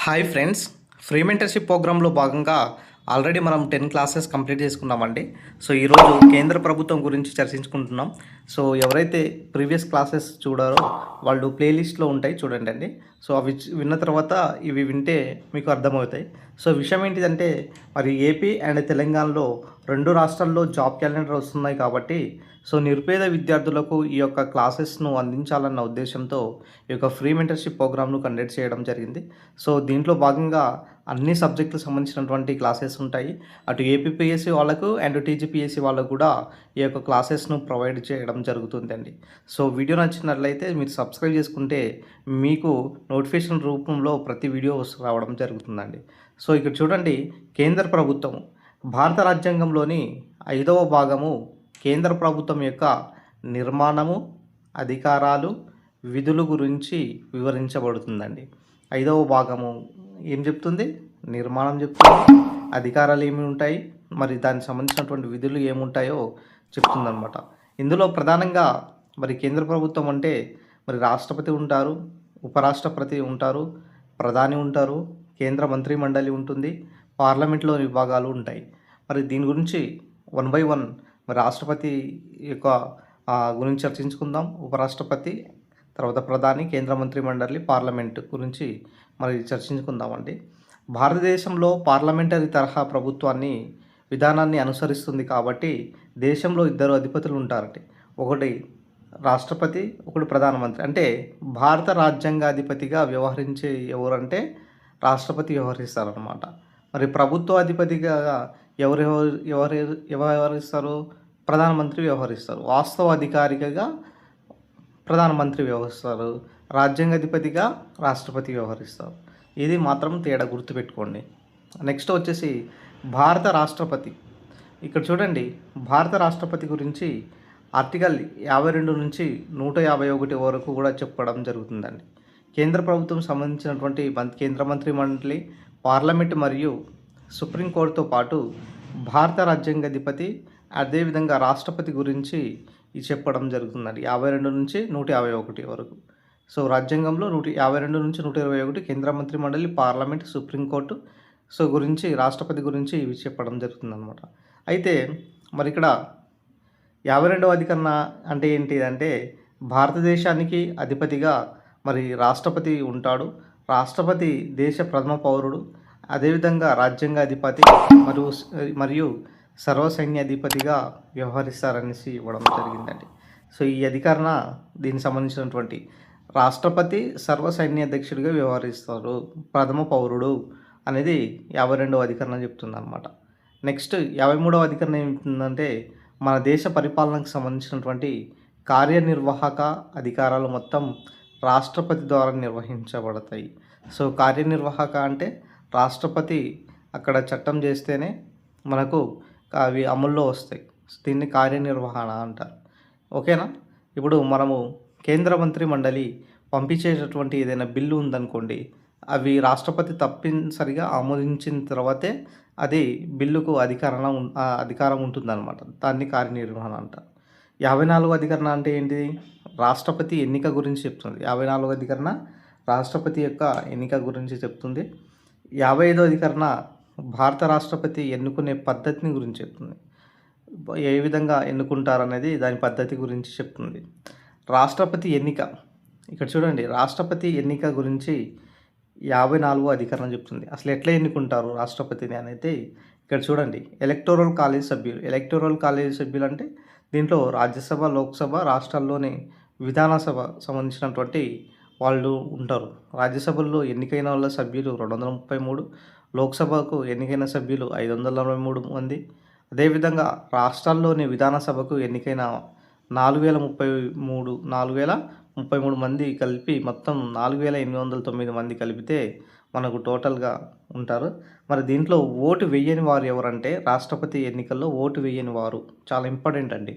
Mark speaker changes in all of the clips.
Speaker 1: Hi friends, free mentorship ప్రోగ్రాంలో భాగంగా already మనం 10 క్లాసెస్ కంప్లీట్ చేసుకున్నామండి. సో ఈరోజు కేంద్ర ప్రభుత్వం గురించి చర్చించుకుంటున్నాం. సో ఎవరైతే ప్రీవియస్ క్లాసెస్ చూడారో వాళ్ళు ప్లేలిస్ట్లో ఉంటాయి, చూడండి అండి. సో అవి విన్న తర్వాత ఇవి వింటే మీకు అర్థమవుతాయి. సో విషయం ఏంటిదంటే, మరి ఏపీ అండ్ తెలంగాణలో రెండు రాష్ట్రాల్లో జాబ్ క్యాలెండర్ వస్తున్నాయి కాబట్టి సో నిరుపేద విద్యార్థులకు ఈ యొక్క క్లాసెస్ను అందించాలన్న ఉద్దేశంతో ఈ యొక్క ఫ్రీ మెంటర్షిప్ ప్రోగ్రామ్ను కండక్ట్ చేయడం జరిగింది. సో దీంట్లో భాగంగా అన్ని సబ్జెక్టులకు సంబంధించినటువంటి క్లాసెస్ ఉంటాయి. అటు ఏపీపీఎస్సీ వాళ్ళకు అండ్ టీజీపీఎస్సీ వాళ్ళకు కూడా ఈ యొక్క క్లాసెస్ను ప్రొవైడ్ చేయడం జరుగుతుందండి. సో వీడియో నచ్చినట్లయితే మీరు సబ్స్క్రైబ్ చేసుకుంటే మీకు నోటిఫికేషన్ రూపంలో ప్రతి వీడియో రావడం జరుగుతుందండి. సో ఇక్కడ చూడండి, కేంద్ర ప్రభుత్వం భారత రాజ్యాంగంలోని 5వ భాగము కేంద్ర ప్రభుత్వం యొక్క నిర్మాణము, అధికారాలు, విధులు గురించి వివరించబడుతుందండి. 5వ భాగము ఏం చెప్తుంది? నిర్మాణం చెప్తుంది, అధికారాలు ఏమి ఉంటాయి, మరి దానికి సంబంధించినటువంటి విధులు ఏముంటాయో చెప్తుందన్నమాట. ఇందులో ప్రధానంగా మరి కేంద్ర ప్రభుత్వం అంటే మరి రాష్ట్రపతి ఉంటారు, ఉపరాష్ట్రపతి ఉంటారు, ప్రధాని ఉంటారు, కేంద్ర మంత్రి మండలి ఉంటుంది, పార్లమెంట్లో విభాగాలు ఉంటాయి. మరి దీని గురించి 1 by 1 మరి రాష్ట్రపతి యొక్క గురించి చర్చించుకుందాం. ఉపరాష్ట్రపతి, తర్వాత ప్రధాని, కేంద్ర మంత్రి మండలి, పార్లమెంట్ గురించి మరి చర్చించుకుందామండి. భారతదేశంలో పార్లమెంటరీ తరహా విధానాన్ని అనుసరిస్తుంది కాబట్టి దేశంలో 2 అధిపతులు ఉంటారండి. ఒకటి రాష్ట్రపతి, ఒకటి ప్రధానమంత్రి. అంటే భారత రాజ్యాంగాధిపతిగా వ్యవహరించే ఎవరంటే రాష్ట్రపతి వ్యవహరిస్తారనమాట. మరి ప్రభుత్వ అధిపతిగా ఎవరు వ్యవహరిస్తారు? ప్రధానమంత్రి వ్యవహరిస్తారు. వాస్తవ అధికారికగా ప్రధానమంత్రి వ్యవహరిస్తారు. రాజ్యాంగాధిపతిగా రాష్ట్రపతి వ్యవహరిస్తారు. ఇది మాత్రం తేడా గుర్తుపెట్టుకోండి. నెక్స్ట్ వచ్చేసి భారత రాష్ట్రపతి. ఇక్కడ చూడండి, భారత రాష్ట్రపతి గురించి ఆర్టికల్ 52 నుంచి 151 వరకు కూడా చెప్పడం జరుగుతుందండి. కేంద్ర ప్రభుత్వం సంబంధించినటువంటి కేంద్ర మంత్రి మండలి, పార్లమెంట్ మరియు సుప్రీంకోర్టుతో పాటు భారత రాజ్యాంగాధిపతి, అదేవిధంగా రాష్ట్రపతి గురించి చెప్పడం జరుగుతుందండి. 52 నుంచి 151 వరకు. సో రాజ్యాంగంలో 52 నుంచి 121 కేంద్ర మంత్రి మండలి, పార్లమెంట్, సుప్రీంకోర్టు సో గురించి, రాష్ట్రపతి గురించి ఇవి చెప్పడం జరుగుతుందన్నమాట. అయితే మరి ఇక్కడ 52వ అధికరణ అంటే ఏంటిదంటే, భారతదేశానికి అధిపతిగా మరి రాష్ట్రపతి ఉంటాడు. రాష్ట్రపతి దేశ ప్రథమ పౌరుడు, అదేవిధంగా రాజ్యాంగాధిపతి మరియు సర్వసైన్యాధిపతిగా వ్యవహరిస్తారనేసి ఇవ్వడం జరిగిందండి. సో ఈ అధికరణ దీనికి సంబంధించినటువంటి రాష్ట్రపతి సర్వసైన్యాధ్యక్షుడిగా వ్యవహరిస్తారు, ప్రథమ పౌరుడు అనేది 52వ అధికరణ చెప్తుందన్నమాట. నెక్స్ట్ 53వ అధికరణ ఏమిటంటే, మన దేశ పరిపాలనకు సంబంధించినటువంటి కార్యనిర్వాహక అధికారాలు మొత్తం రాష్ట్రపతి ద్వారా నిర్వహించబడతాయి. సో కార్యనిర్వాహక అంటే రాష్ట్రపతి అక్కడ చట్టం చేస్తేనే మనకు అవి అమల్లో వస్తాయి. దీన్ని కార్యనిర్వహణ అంటారు. ఓకేనా? ఇప్పుడు మనము కేంద్ర మంత్రి మండలి పంపించేటటువంటి ఏదైనా బిల్లు ఉందనుకోండి, అవి రాష్ట్రపతి తప్పనిసరిగా ఆమోదించిన తర్వాతే అది బిల్లుకు అధికారం ఉంటుందన్నమాట. దాన్ని కార్యనిర్వహణ అంటారు. 54వ అధికరణ అంటే ఏంటిది? రాష్ట్రపతి ఎన్నిక గురించి చెప్తుంది. 54వ అధికరణ రాష్ట్రపతి యొక్క ఎన్నిక గురించి చెప్తుంది. 55వ అధికరణ భారత రాష్ట్రపతి ఎన్నుకునే పద్ధతిని గురించి చెప్తుంది. ఏ విధంగా ఎన్నుకుంటారనేది దాని పద్ధతి గురించి చెప్తుంది. రాష్ట్రపతి ఎన్నిక, ఇక్కడ చూడండి, రాష్ట్రపతి ఎన్నిక గురించి 54వ అధికరణ చెప్తుంది. అసలు ఎట్లా ఎన్నుకుంటారు రాష్ట్రపతిని అనేది ఇక్కడ చూడండి. ఎలక్టోరల్ కాలేజ్ సభ్యులు అంటే దీంట్లో రాజ్యసభ, లోక్సభ, రాష్ట్రాల్లోని విధానసభ సంబంధించినటువంటి వాళ్ళు ఉంటారు. రాజ్యసభల్లో ఎన్నికైన వాళ్ళ సభ్యులు 233, లోక్సభకు ఎన్నికైన సభ్యులు 543 మంది, అదేవిధంగా రాష్ట్రాల్లోని విధానసభకు ఎన్నికైన 4033 మంది కలిపి మొత్తం 4809 మంది కలిపితే మనకు టోటల్గా ఉంటారు. మరి దీంట్లో ఓటు వేయని వారు ఎవరంటే, రాష్ట్రపతి ఎన్నికల్లో ఓటు వేయని వారు చాలా ఇంపార్టెంట్ అండి.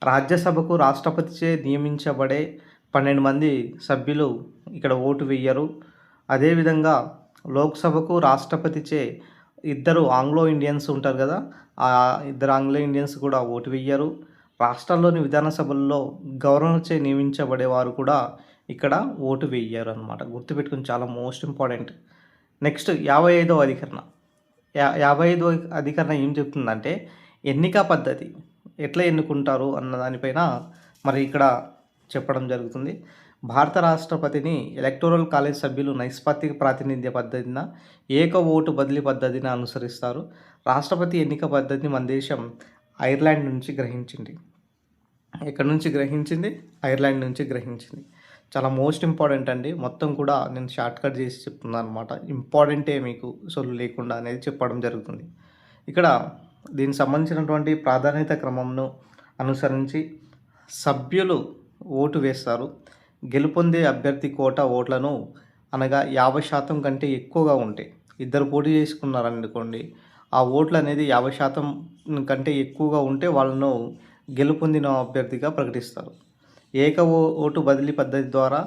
Speaker 1: రాజ్యసభకు రాష్ట్రపతిచే నియమించబడే 12 మంది సభ్యులు ఇక్కడ ఓటు వేయరు. అదేవిధంగా లోక్సభకు రాష్ట్రపతిచే 2 ఆంగ్లో ఇండియన్స్ ఉంటారు కదా, ఆ 2 ఆంగ్లో ఇండియన్స్ కూడా ఓటు వేయరు. రాష్ట్రాల్లోని విధానసభల్లో గవర్నర్చే నియమించబడేవారు కూడా ఇక్కడ ఓటు వేయరు అనమాట. గుర్తుపెట్టుకుని, చాలా మోస్ట్ ఇంపార్టెంట్. నెక్స్ట్ 55వ అధికరణ. 55వ అధికరణ ఏం చెప్తుందంటే ఎన్నిక పద్ధతి ఎట్లా ఎన్నుకుంటారు అన్న దానిపైన మరి ఇక్కడ చెప్పడం జరుగుతుంది. భారత రాష్ట్రపతిని ఎలక్టోరల్ కాలేజ్ సభ్యులు నైష్పత్తిక ప్రాతినిధ్య పద్ధతిన ఏక ఓటు బదిలీ పద్ధతిని అనుసరిస్తారు. రాష్ట్రపతి ఎన్నిక పద్ధతిని మన దేశం ఐర్లాండ్ నుంచి గ్రహించింది. ఎక్కడి నుంచి గ్రహించింది? ఐర్లాండ్ నుంచి గ్రహించింది. చాలా మోస్ట్ ఇంపార్టెంట్ అండి. మొత్తం కూడా నేను షార్ట్కట్ చేసి చెప్తున్నాను అనమాట. ఇంపార్టెంటే మీకు సొల్లు లేకుండా అనేది చెప్పడం జరుగుతుంది. ఇక్కడ దీనికి సంబంధించినటువంటి ప్రాధాన్యత క్రమంను అనుసరించి సభ్యులు ఓటు వేస్తారు. గెలుపొందే అభ్యర్థి కోటా ఓట్లను అనగా 50% కంటే ఎక్కువగా ఉంటే, ఇద్దరు పోటీ చేసుకున్నారనుకోండి, ఆ ఓట్లు అనేది 50% కంటే ఎక్కువగా ఉంటే వాళ్ళను గెలుపొందిన అభ్యర్థిగా ప్రకటిస్తారు. ఓటు బదిలీ పద్ధతి ద్వారా,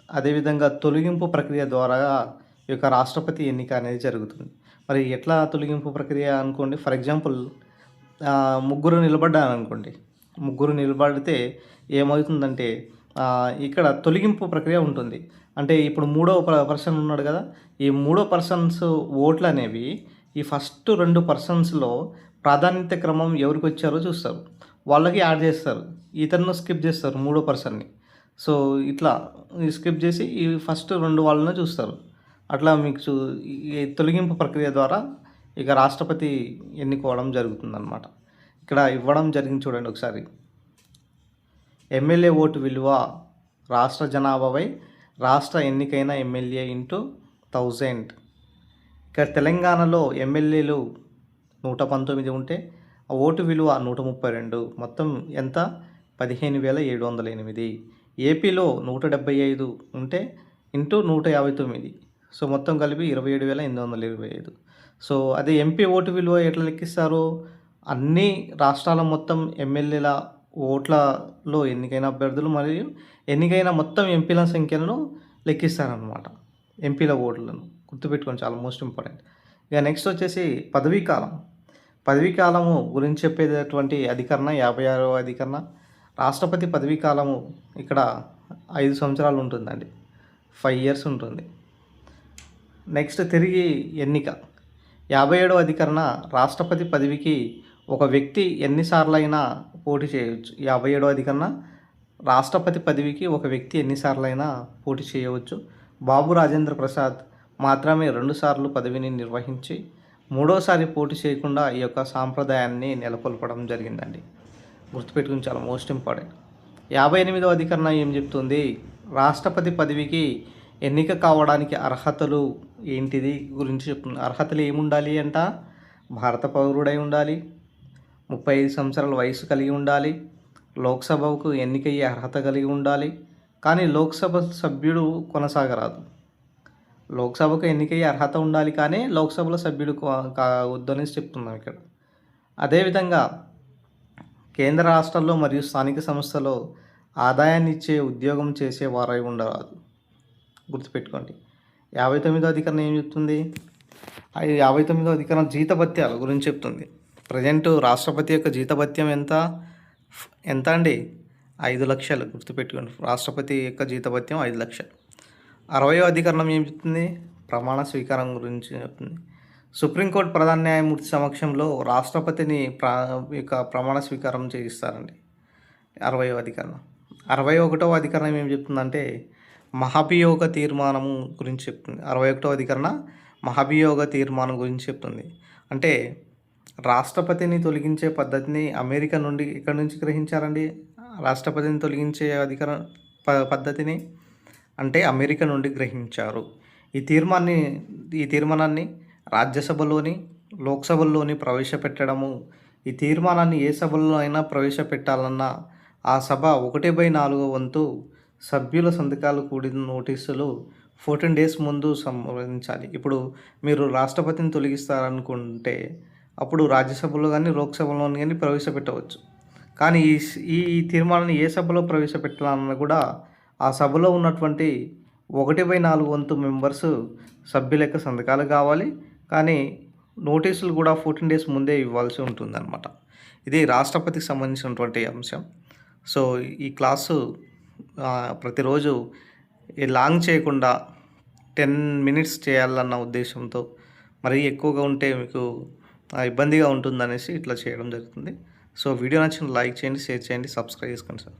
Speaker 1: అదేవిధంగా తొలగింపు ప్రక్రియ ద్వారా ఈ యొక్క రాష్ట్రపతి ఎన్నిక అనేది జరుగుతుంది. మరి ఎట్లా తొలగింపు ప్రక్రియ అనుకోండి, ఫర్ ఎగ్జాంపుల్ ముగ్గురు నిలబడ్డారనుకోండి, ముగ్గురు నిలబడితే ఏమవుతుందంటే ఇక్కడ తొలగింపు ప్రక్రియ ఉంటుంది. అంటే ఇప్పుడు మూడవ పర్సన్ ఉన్నాడు కదా, ఈ మూడో పర్సన్స్ ఓట్లు అనేవి ఈ ఫస్ట్ 2 పర్సన్స్లో ప్రాధాన్యత క్రమం ఎవరికి వచ్చారో చూస్తారు, వాళ్ళకి యాడ్ చేస్తారు. ఇతను స్కిప్ చేస్తారు మూడో పర్సన్ని. సో ఇట్లా స్కిప్ చేసి ఈ ఫస్ట్ 2 వాళ్ళని చూస్తారు. అట్లా మీకు ఈ తొలగింపు ప్రక్రియ ద్వారా ఇక రాష్ట్రపతి ఎన్నుకోవడం జరుగుతుందన్నమాట. ఇక్కడ ఇవ్వడం జరిగింది చూడండి ఒకసారి. ఎమ్మెల్యే ఓటు విలువ రాష్ట్ర జనాభాపై రాష్ట్ర ఎన్నికైన ఎమ్మెల్యే ఇంటూ 1000. ఇక్కడ తెలంగాణలో ఎమ్మెల్యేలు 119 ఉంటే ఆ ఓటు విలువ 132, మొత్తం ఎంత? 15,708. ఏపీలో 175 ఉంటే ఇంటూ 159, సో మొత్తం కలిపి 27,825. సో అదే ఎంపీ ఓటు విలువ ఎట్లా లెక్కిస్తారు? అన్ని రాష్ట్రాల మొత్తం ఎమ్మెల్యేల ఓట్లలో ఎన్నికైన అభ్యర్థులు మరియు ఎన్నికైన మొత్తం ఎంపీల సంఖ్యలను లెక్కిస్తారనమాట. ఎంపీల ఓట్లను గుర్తుపెట్టుకోండి, చాలా మోస్ట్ ఇంపార్టెంట్. ఇక నెక్స్ట్ వచ్చేసి పదవీ కాలము గురించి చెప్పేటటువంటి అధికరణ 56వ అధికరణ. రాష్ట్రపతి పదవీ కాలము ఇక్కడ 5 సంవత్సరాలు ఉంటుందండి, 5 years ఉంటుంది. నెక్స్ట్ తిరిగి ఎన్నిక 57వ అధికరణ. రాష్ట్రపతి పదవికి ఒక వ్యక్తి ఎన్నిసార్లైనా పోటీ చేయవచ్చు. 57వ అధికరణ. రాష్ట్రపతి పదవికి ఒక వ్యక్తి ఎన్నిసార్లైనా పోటీ చేయవచ్చు. బాబు రాజేంద్ర ప్రసాద్ మాత్రమే 2 సార్లు పదవిని నిర్వహించి 3వసారి పోటీ చేయకుండా ఈ యొక్క సాంప్రదాయాన్ని నెలకొల్పడం జరిగిందండి. గుర్తుపెట్టుకుని, చాలా మోస్ట్ ఇంపార్టెంట్. 58వ అధికరణ ఏం చెప్తుంది? రాష్ట్రపతి పదవికి ఎన్నిక కావడానికి అర్హతలు ఏంటిది గురించి చెప్తుంది. అర్హతలు ఏముండాలి అంట? భారత పౌరుడై ఉండాలి, 35 సంవత్సరాల వయసు కలిగి ఉండాలి, లోక్సభకు ఎన్నికయ్యే అర్హత కలిగి ఉండాలి, కానీ లోక్సభ సభ్యుడు కొనసాగరాదు. లోక్సభకు ఎన్నికయ్యే అర్హత ఉండాలి కానీ లోక్సభలో సభ్యుడు వద్దనేసి చెప్తున్నాం ఇక్కడ. అదేవిధంగా కేంద్ర రాష్ట్రాల్లో మరియు స్థానిక సంస్థలో ఆదాయాన్ని ఇచ్చే ఉద్యోగం చేసే వారై ఉండరాదు. గుర్తుపెట్టుకోండి. 59వ అధికరణ ఏం చెప్తుంది? 59వ అధికరణ జీతభత్యాల గురించి చెప్తుంది. ప్రజెంట్ రాష్ట్రపతి యొక్క జీతభత్యం ఎంత అండి? 5 లక్షలు. గుర్తుపెట్టుకోండి, రాష్ట్రపతి యొక్క జీతభత్యం 5 లక్షలు. 60వ అధికరణం ఏం చెప్తుంది? ప్రమాణ స్వీకారం గురించి చెప్తుంది. సుప్రీంకోర్టు ప్రధాన న్యాయమూర్తి సమక్షంలో రాష్ట్రపతిని ప్రమాణ స్వీకారం చేయిస్తారండి. 60వ అధికరణం. 61వ అధికరణం ఏం చెప్తుందంటే మహాభియోగ తీర్మానము గురించి చెప్తుంది. 61వ అధికరణ మహాభియోగ తీర్మానం గురించి చెప్తుంది. అంటే రాష్ట్రపతిని తొలగించే పద్ధతిని అమెరికా నుండి ఎక్కడి నుంచి గ్రహించారండి? రాష్ట్రపతిని తొలగించే పద్ధతిని అంటే అమెరికా నుండి గ్రహించారు. ఈ తీర్మానాన్ని రాజ్యసభలోని లోక్సభల్లోని ప్రవేశపెట్టడము. ఈ తీర్మానాన్ని ఏ సభలో అయినా ప్రవేశపెట్టాలన్నా ఆ సభ 1/4 వంతు సభ్యుల సంతకాలు కూడిన నోటీసులు 14 days ముందు సంప్రదించాలి. ఇప్పుడు మీరు రాష్ట్రపతిని తొలగిస్తారనుకుంటే అప్పుడు రాజ్యసభలో కానీ లోక్సభలో కానీ ప్రవేశపెట్టవచ్చు. కానీ ఈ తీర్మానాన్ని ఏ సభలో ప్రవేశపెట్టాలన్నా కూడా ఆ సభలో ఉన్నటువంటి 1/4 వంతు మెంబర్స్ సభ్యుల యొక్క సంతకాలు కావాలి. కానీ నోటీసులు కూడా 14 days ముందే ఇవ్వాల్సి ఉంటుందన్నమాట. ఇది రాష్ట్రపతికి సంబంధించినటువంటి అంశం. సో ఈ క్లాసు ప్రతిరోజు లాంగ్ చేయకుండా 10 మినిట్స్ చేయాలన్న ఉద్దేశంతో, మరీ ఎక్కువగా ఉంటే మీకు ఇబ్బందిగా ఉంటుందనేసి ఇట్లా చేయడం జరుగుతుంది. సో వీడియో నచ్చిన లైక్ చేయండి, షేర్ చేయండి, సబ్స్క్రైబ్ చేసుకోండి సార్.